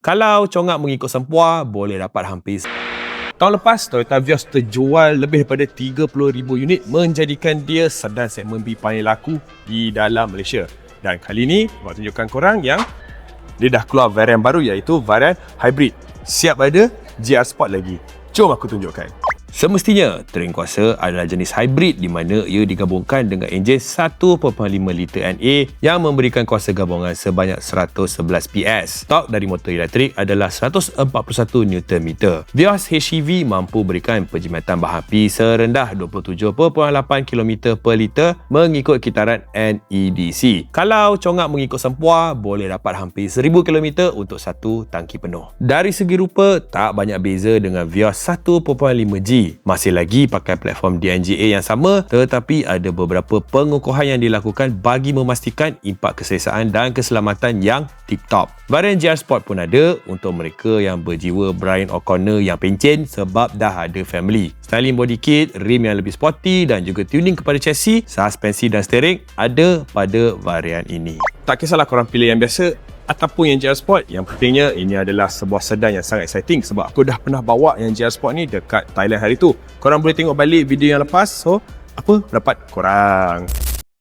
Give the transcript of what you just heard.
Kalau congak mengikut sempua, boleh dapat hampir. Tahun lepas, Toyota Vios terjual lebih daripada 30,000 unit menjadikan dia sedan segmen B paling laku di dalam Malaysia. Dan kali ni, saya tunjukkan korang yang dia dah keluar varian baru iaitu varian hybrid. Siap ada GR Sport lagi. Jom aku tunjukkan. Semestinya, Terrain Kuasa adalah jenis hybrid di mana ia digabungkan dengan enjin 1.5 liter NA yang memberikan kuasa gabungan sebanyak 111 PS. Tork dari motor elektrik adalah 141 Nm. Vios HEV mampu berikan penjimatan bahan api serendah 27.8 km per liter mengikut kitaran NEDC. Kalau congak mengikut sempua, boleh dapat hampir 1000 km untuk satu tangki penuh. Dari segi rupa, tak banyak beza dengan Vios 1.5G. Masih lagi pakai platform DNGA yang sama, tetapi ada beberapa pengukuhan yang dilakukan bagi memastikan impak keselesaan dan keselamatan yang tip-top. Varian GR Sport pun ada untuk mereka yang berjiwa Brian O'Connor yang pencen sebab dah ada family. Styling body kit, rim yang lebih sporty dan juga tuning kepada chassis, suspensi dan steering ada pada varian ini. Tak kisahlah korang pilih yang biasa ataupun yang GR Sport, yang pentingnya ini adalah sebuah sedan yang sangat exciting sebab aku dah pernah bawa yang GR Sport ni dekat Thailand hari tu. Korang boleh tengok balik video yang lepas. So, apa pendapat korang?